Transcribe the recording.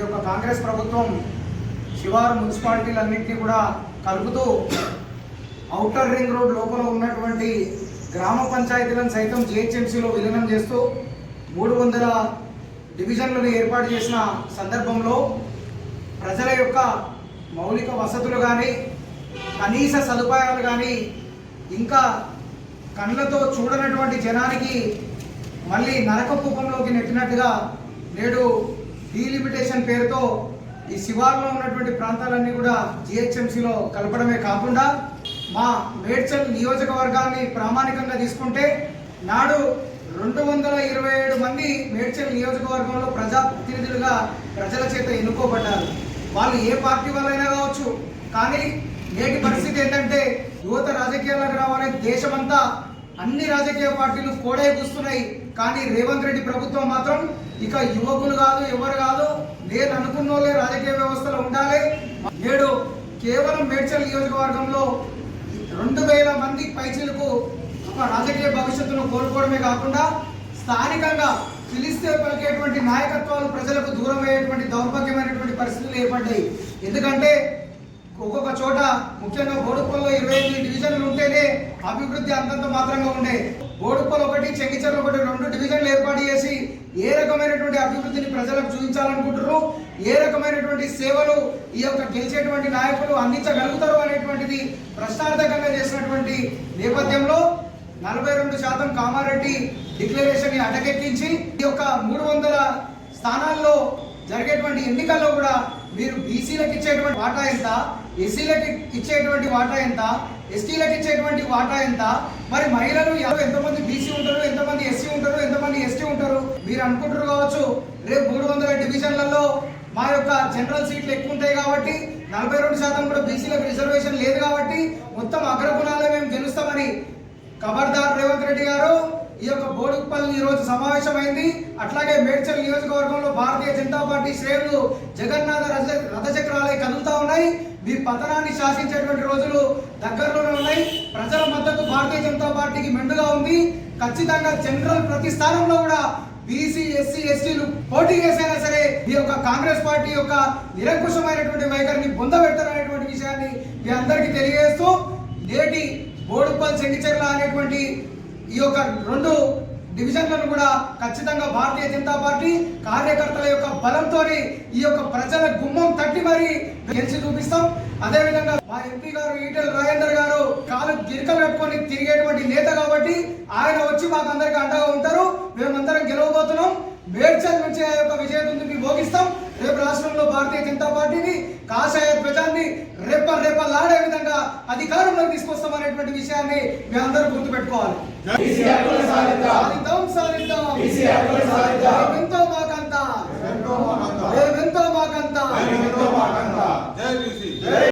యొక్క కాంగ్రెస్ ప్రభుత్వం శివారు మున్సిపాలిటీలన్నింటినీ కూడా కలుపుతూ ఔటర్ రింగ్ రోడ్ లోపల ఉన్నటువంటి గ్రామ పంచాయతీలను సైతం జిహెచ్ఎంసీలో విలీనం చేస్తూ 300 డివిజన్లను ఏర్పాటు చేసిన సందర్భంలో ప్రజల యొక్క మౌలిక వసతులు కానీ కనీస సదుపాయాలు కానీ ఇంకా కళ్ళతో చూడనటువంటి జనానికి మళ్ళీ నరక కూపంలోకి నెట్టినట్టుగా నేడు డీలిమిటేషన్ పేరుతో ఈ శివార్లో ఉన్నటువంటి ప్రాంతాలన్నీ కూడా జిహెచ్ఎంసీలో కలపడమే కాకుండా మా మేడ్చల్ నియోజకవర్గాన్ని ప్రామాణికంగా తీసుకుంటే నాడు 227 మంది మేడ్చల్ నియోజకవర్గంలో ప్రజాప్రతినిధులుగా ప్రజల చేత ఎన్నుకోబడ్డారు. వాళ్ళు ఏ పార్టీ వాళ్ళైనా కావచ్చు. కానీ నేటి పరిస్థితి ఏంటంటే యువత రాజకీయాలకు రావాలని దేశమంతా అన్ని రాజకీయ పార్టీలు కూస్తున్నాయి. కానీ రేవంత్ రెడ్డి ప్రభుత్వం మాత్రం ఇక యువకులు కాదు, ఎవరు కాదు, నేను అనుకున్న వాళ్ళే రాజకీయ వ్యవస్థలో ఉండాలి. నేడు కేవలం మేడ్చల్ నియోజకవర్గంలో 2000 మంది పైచీలకు ఒక రాజకీయ భవిష్యత్తును కోల్పోవడమే కాకుండా స్థానికంగా పిలిస్తే పలికేటువంటి నాయకత్వాలు ప్రజలకు దూరం అయ్యేటువంటి దౌర్భాగ్యమైనటువంటి పరిస్థితులు ఏర్పడ్డాయి. ఎందుకంటే ఒక్కొక్క చోట ముఖ్యంగా బోడుప్పల్లో 28 డివిజన్లు ఉంటేనే అభివృద్ధి అంతంత మాత్రంగా ఉండే. బోడుప్పల్ ఒకటి, చెంగిచెర్ల ఒకటి, 2 డివిజన్లు ఏర్పాటు చేసి ఏ రకమైనటువంటి అభివృద్ధిని ప్రజలకు చూపించాలనుకుంటారు, ఏ రకమైనటువంటి సేవలు ఈ యొక్క గెలిచేటువంటి నాయకులు అందించగలుగుతారు అనేటువంటిది ప్రశ్నార్థకంగా చేసినటువంటి నేపథ్యంలో 42% కామారెడ్డి డిక్లరేషన్ ని అటకెక్కించి ఈ యొక్క 300 స్థానాల్లో జరిగేటువంటి ఎన్నికల్లో కూడా మీరు బీసీలకు ఇచ్చేటువంటి వాటా ఎంత, ఎస్సీలకు ఇచ్చేటువంటి వాటా ఎంత, ఎస్టీలకు ఇచ్చేటువంటి వాటా ఎంత, మరి మహిళలు ఎంతమంది బీసీ ఉంటారు, ఎంతమంది ఎస్సీ ఉంటారు, ఎంతమంది ఎస్టీ ఉంటారు మీరు అనుకుంటారు కావచ్చు. రేపు 300 డివిజన్లలో మా యొక్క జనరల్ సీట్లు ఎక్కువ ఉంటాయి కాబట్టి 42% కూడా బీసీలకు రిజర్వేషన్ లేదు కాబట్టి మొత్తం అగ్రకులాలే మేము గెలుస్తామని ఖబర్దార్ రేవంత్ రెడ్డి గారు. ఈ యొక్క బోడుప్పల్ ఈ రోజు సమావేశమైంది. అట్లాగే మేడ్చల్ నియోజకవర్గంలో భారతీయ జనతా పార్టీ శ్రేణులు జగన్నాథ రథచక్రాలై కదులుతా ఉన్నాయి. మీ పతనాన్ని శాసించేటువంటి రోజులు దగ్గరలోనే ఉన్నాయి. ప్రజల మద్దతు భారతీయ జనతా పార్టీకి మెండుగా ఉంది. ఖచ్చితంగా జనరల్ ప్రతి స్థానంలో కూడా బీసీ, ఎస్సీ, ఎస్టీలు పోటీ చేసైనా సరే ఈ యొక్క కాంగ్రెస్ పార్టీ యొక్క నిరంకుశమైనటువంటి వైఖరిని పొందబెడతారనేటువంటి విషయాన్ని మీ అందరికీ తెలియజేస్తూ నేటి బోడుప్పల్, చెంగిచెర్ల అనేటువంటి ఈ యొక్క 2 డివిజన్లను కూడా ఖచ్చితంగా భారతీయ జనతా పార్టీ కార్యకర్తల యొక్క బలంతో ఈ యొక్క ప్రజల గుమ్మం తట్టి మరి గెలిచి చూపిస్తాం. అదేవిధంగా మా ఎంపీ గారు ఈటెల రాజేందర్ గారు కాలు గిరికలు కట్టుకొని తిరిగేటువంటి నేత కాబట్టి ఆయన వచ్చి మాకు అందరికీ అండగా ఉంటారు. మేమందరం గెలవబోతున్నాం. మేడ్చల్ నుంచి ఆ యొక్క విజయదుందుని భోగిస్తాం. రేపు రాష్ట్రంలో భారతీయ జనతా పార్టీని కాషాయ ధ్వజాన్ని రెప్పలాడే విధంగా అధికారంలోకి తీసుకొస్తామనేటువంటి విషయాన్ని మేము అందరూ గుర్తుపెట్టుకోవాలి. సాధిద్దాం.